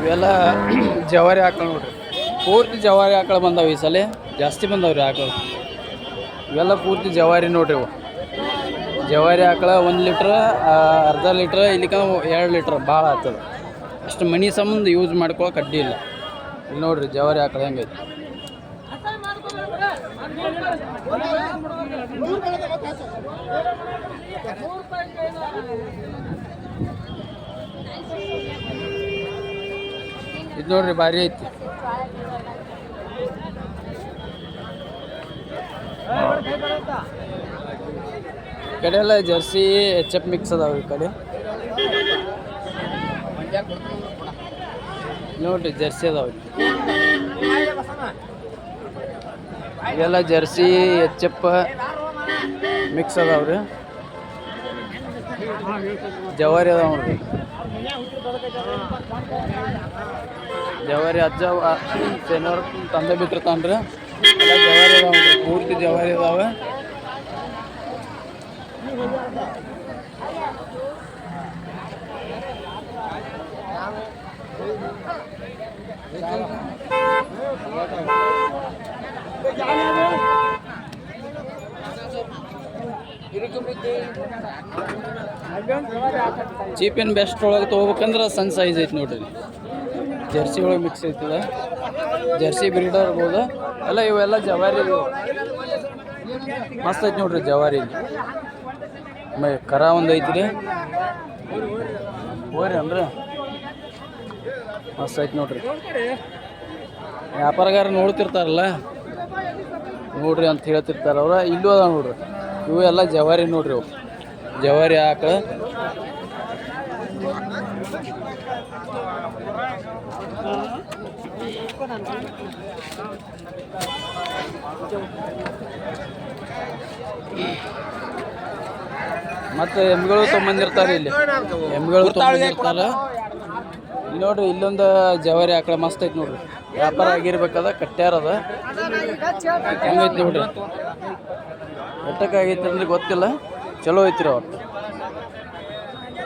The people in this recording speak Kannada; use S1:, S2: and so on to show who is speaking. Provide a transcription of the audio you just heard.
S1: ಇವೆಲ್ಲ ಜವಾರಿ ಆಕಳು ನೋಡ್ರಿ, ಪೂರ್ತಿ ಜವಾರಿ ಆಕಳು ಬಂದಾವೆ. ಈ ಸಲ ಜಾಸ್ತಿ ಬಂದಾವ್ರಿ ಆಕಳು. ಇವೆಲ್ಲ ಪೂರ್ತಿ ಜವಾರಿ ನೋಡ್ರಿ. ಇವು ಜವಾರಿ ಆಕಳ 1 ಲೀಟ್ರ್, ಅರ್ಧ ಲೀಟ್ರ್, ಇಲ್ಲಿಕ 2 ಲೀಟ್ರ್ ಭಾಳ ಆಗ್ತದೆ. ಅಷ್ಟು ಮನಿ ಸಂಬಂಧ ಯೂಸ್ ಮಾಡ್ಕೊಳಕ್ಕೆ ಅಡ್ಡಿ ಇಲ್ಲ. ಇಲ್ಲಿ ನೋಡ್ರಿ ಜವಾರಿ ಆಕಳ ಹೆಂಗೈತಿ. ಇದು ನೋಡ್ರಿ ಭಾರಿ ಐತಿ. ಈ ಕಡೆ ಎಲ್ಲ ಜರ್ಸಿ HF ಮಿಕ್ಸ್ ಅದಾವ. ಈ ಕಡೆ ನೋಡ್ರಿ ಜರ್ಸಿ ಅದಾವ. ಇವೆಲ್ಲ ಜರ್ಸಿ HF ಮಿಕ್ಸ್ ಅದಾವ್ರಿ. ಜವಾರಿ ಅದಾವ ನೋಡ್ರಿ. ಜವಾರಿ ಅಜ್ಜ ಶನಿವಾರ ತಂದೆ ಬಿಟ್ಟಿರ್ತಾನ್ರಿ. ಎಲ್ಲ ಜವಾರಿ ಅದಾವ ನೋಡ್ರಿ, ಪೂರ್ತಿ ಜವಾರಿ ಅದಾವೆ. ಚೀಪ್ ಆ್ಯಂಡ್ ಬೆಸ್ಟ್ ಒಳಗೆ ತೊಗೋಬೇಕಂದ್ರೆ ಸಣ್ಣ ಸೈಜ್ ಐತಿ ನೋಡ್ರಿ. ಜರ್ಸಿ ಒಳಗೆ ಮಿಕ್ಸ್ ಐತದ. ಜರ್ಸಿ ಬ್ರೀಡರ್ ಇರ್ಬೋದು. ಎಲ್ಲ ಇವೆಲ್ಲ ಜವಾರಿ ಮಸ್ತ್ ಐತಿ ನೋಡ್ರಿ. ಜವಾರಿ ಕರ ಒಂದು ಐತ್ರಿ. ಹೋರಿ ಅಂದ್ರೆ ಮಸ್ತ್ ಐತಿ ನೋಡ್ರಿ. ವ್ಯಾಪಾರಗಾರ ನೋಡ್ತಿರ್ತಾರಲ್ಲ, ನೋಡ್ರಿ ಅಂತ ಹೇಳ್ತಿರ್ತಾರ ಅವ್ರ. ಇಲ್ಲೂ ಅದ ನೋಡ್ರಿ. ಇವು ಎಲ್ಲ ಜವಾರಿ ನೋಡ್ರಿ. ಅವು ಜವಾರಿ ಆಕಳ. ಮತ್ತೆ ಎಮ್ಮೆಗಳು ತೊಗೊಂಬಂದಿರ್ತಾರೆ. ಇಲ್ಲಿ ಎಮ್ಮೆಗಳು ತೊಗೊಂಬಂದಿರ್ತಾರ. ಇಲ್ಲಿ ನೋಡ್ರಿ, ಇಲ್ಲೊಂದು ಜವಾರಿ ಆಕಳ ಮಸ್ತ್ ಐತಿ ನೋಡ್ರಿ. ವ್ಯಾಪಾರ ಆಗಿರ್ಬೇಕದ, ಕಟ್ಟ್ಯಾರದ ಹೆಂಗೈತಿ ನೋಡ್ರಿ. ಎಟ್ಟಕ್ಕೆ ಆಗೈತಿ ಅಂದ್ರೆ ಗೊತ್ತಿಲ್ಲ, ಚಲೋ ಐತ್ರಿ ಅವ್ರು.